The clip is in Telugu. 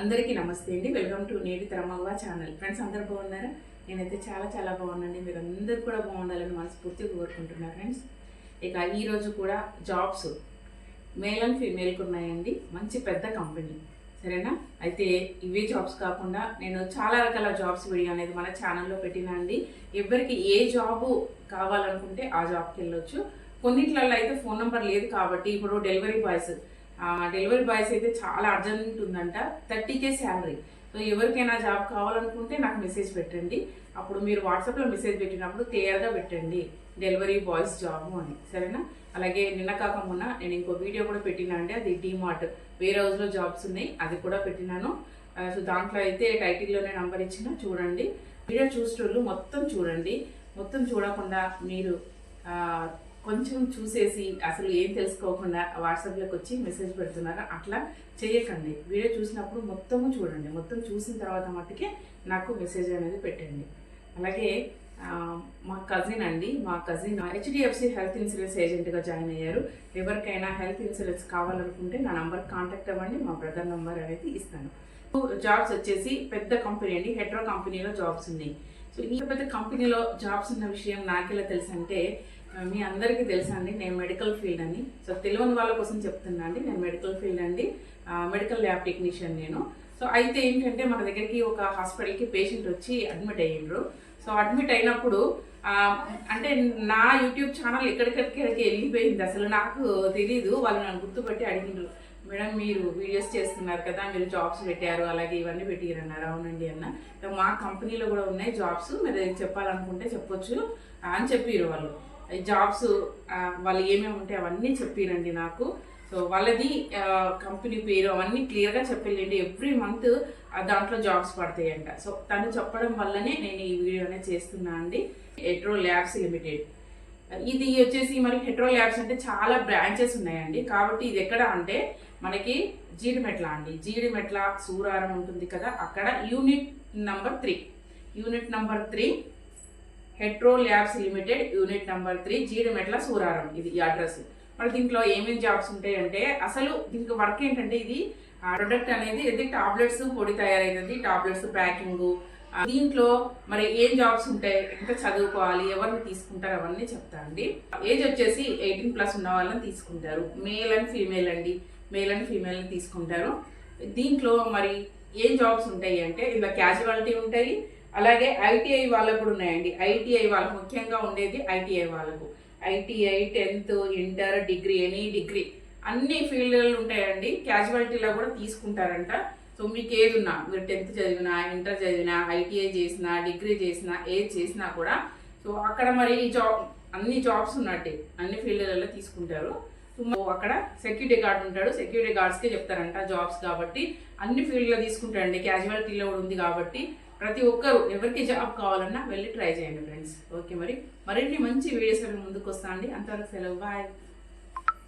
అందరికీ నమస్తే అండి. వెల్కమ్ టు నేటి తరమవ్వ ఛానల్. ఫ్రెండ్స్ అందరూ బాగున్నారా? నేనైతే చాలా బాగున్నానండి. మీరు అందరూ కూడా బాగుండాలని మనస్ఫూర్తిగా కోరుకుంటున్నాను ఫ్రెండ్స్. ఇక ఈరోజు కూడా జాబ్స్ మేల్ అండ్ ఫీమేల్కి ఉన్నాయండి. మంచి పెద్ద కంపెనీ, సరేనా? అయితే ఇవే జాబ్స్ కాకుండా నేను చాలా రకాల జాబ్స్ వీడియో అనేది మన ఛానల్లో పెట్టినా అండి. ఎవరికి ఏ జాబు కావాలనుకుంటే ఆ జాబ్కి వెళ్ళొచ్చు. కొన్నిట్లలో అయితే ఫోన్ నెంబర్ లేదు కాబట్టి ఇప్పుడు డెలివరీ బాయ్స్ అయితే చాలా అర్జెంట్ ఉందంట. 30K salary. సో ఎవరికైనా జాబ్ కావాలనుకుంటే నాకు మెసేజ్ పెట్టండి. అప్పుడు మీరు వాట్సాప్లో మెసేజ్ పెట్టినప్పుడు క్లియర్గా పెట్టండి డెలివరీ బాయ్స్ జాబ్ అని, సరేనా? అలాగే నిన్న కాక మొన్న నేను ఇంకో వీడియో కూడా పెట్టినా అండి. అది డీమార్ట్ వేరే హౌస్లో జాబ్స్ ఉన్నాయి, అది కూడా పెట్టినాను. సో దాంట్లో అయితే టైటిల్లోనే నంబర్ ఇచ్చిన, చూడండి. వీడియో చూసేటోళ్ళు మొత్తం చూడండి. మొత్తం చూడకుండా మీరు కొంచెం చూసేసి అసలు ఏం తెలుసుకోకుండా వాట్సాప్లోకి వచ్చి మెసేజ్ పెడుతున్నారు. అట్లా చేయకండి. వీడియో చూసినప్పుడు మొత్తము చూడండి. మొత్తం చూసిన తర్వాత మట్టుకే నాకు మెసేజ్ అనేది పెట్టండి. అలాగే మా కజిన్ HDFC హెల్త్ ఇన్సూరెన్స్ ఏజెంట్గా జాయిన్ అయ్యారు. ఎవరికైనా హెల్త్ ఇన్సూరెన్స్ కావాలనుకుంటే నా నంబర్ కాంటాక్ట్ అవ్వండి. మా బ్రదర్ నంబర్ అనేది ఇస్తాను. జాబ్స్ వచ్చేసి పెద్ద కంపెనీ అండి. హెట్రో కంపెనీలో జాబ్స్ ఉన్నాయి. సో ఈ పెద్ద కంపెనీలో జాబ్స్ ఉన్న విషయం నాకెలా తెలుసు అంటే, మీ అందరికీ తెలుసా అండి, నేను మెడికల్ ఫీల్డ్ అని. సో తెలియని వాళ్ళ కోసం చెప్తున్నా అండి. నేను మెడికల్ ఫీల్డ్ అండి, మెడికల్ ల్యాబ్ టెక్నీషియన్ నేను. సో అయితే ఏంటంటే మన దగ్గరికి ఒక హాస్పిటల్కి పేషెంట్ వచ్చి అడ్మిట్ అయ్యిండ్రు. సో అడ్మిట్ అయినప్పుడు అంటే నా యూట్యూబ్ ఛానల్ ఎక్కడికెక్కడికి వెళ్ళిపోయింది, అసలు నాకు తెలీదు. వాళ్ళు నన్ను గుర్తుపట్టి అడిగిండ్రు, మేడం మీరు వీడియోస్ చేస్తున్నారు కదా, మీరు జాబ్స్ పెట్టారు, అలాగే ఇవన్నీ పెట్టిరన్నారు. అవునండి అన్న, మా కంపెనీలో కూడా ఉన్నాయి జాబ్స్, మీరు చెప్పాలనుకుంటే చెప్పొచ్చు అని చెప్పిరు వాళ్ళు. జాబ్స్ వాళ్ళు ఏమేమి ఉంటాయి అవన్నీ చెప్పిరండి నాకు. సో వాళ్ళది కంపెనీ పేరు అవన్నీ క్లియర్గా చెప్పలేండి. ఎవ్రీ మంత్ దాంట్లో జాబ్స్ పడతాయంట. సో తను చెప్పడం వల్లనే నేను ఈ వీడియో అనేది చేస్తున్నా అండి. హెట్రో ల్యాబ్స్ లిమిటెడ్ ఇది వచ్చేసి, మరి హెట్రో ల్యాబ్స్ అంటే చాలా బ్రాంచెస్ ఉన్నాయండి. కాబట్టి ఇది ఎక్కడ అంటే మనకి జీడిమెట్ల అండి. జీడిమెట్ల సూరారం ఉంటుంది కదా, అక్కడ unit number 3 Hetero labs limited unit number 3 Jeedimetla Suraram. ఇది ఈ అడ్రస్. మరి దీంట్లో ఏమేమి జాబ్స్ ఉంటాయంటే, అసలు దీనికి వర్క్ ఏంటంటే, ఇది ప్రొడక్ట్ అనేది ఇది టాబ్లెట్స్ పొడి తయారైనది, టాబ్లెట్స్ ప్యాకింగ్. దీంట్లో మరి ఏం జాబ్స్ ఉంటాయి, ఎంత చదువుకోవాలి, ఎవరిని తీసుకుంటారు అవన్నీ చెప్తా అండి. ఏజ్ వచ్చేసి 18+ ఉన్న వాళ్ళని తీసుకుంటారు. మేల్ అండ్ ఫీమేల్ని తీసుకుంటారు. దీంట్లో మరి ఏం జాబ్స్ ఉంటాయి అంటే, ఇలా క్యాజువాలిటీ ఉంటాయి, అలాగే ITI వాళ్ళకు కూడా ఉన్నాయండి. ITI వాళ్ళకు ముఖ్యంగా ఉండేది ITI వాళ్ళకు. ITI 10th, inter, degree, any degree అన్ని ఫీల్డ్లు ఉంటాయండి. క్యాజువాలిటీలో కూడా తీసుకుంటారంట. సో మీకు ఏది ఉన్నా, మీరు 10th చదివినా, ఇంటర్ చదివినా, ITI చేసినా, డిగ్రీ చేసినా, ఏది చేసినా కూడా సో అక్కడ మరి అన్ని జాబ్స్ ఉన్నట్టే, అన్ని ఫీల్డ్లలో తీసుకుంటారు. సో అక్కడ సెక్యూరిటీ గార్డ్ ఉంటాడు, సెక్యూరిటీ గార్డ్స్కే చెప్తారంట జాబ్స్. కాబట్టి అన్ని ఫీల్డ్లో తీసుకుంటారండి. క్యాజువాలిటీలో కూడా ఉంది కాబట్టి ప్రతి ఒక్కరు ఎవరికి జాబ్ కావాలన్నా వెళ్ళి ట్రై చేయండి ఫ్రెండ్స్. ఓకే, మరిన్ని మంచి వీడియోస్ ముందుకు వస్తా అండి. అంతవరకు సెలవు, బాయ్.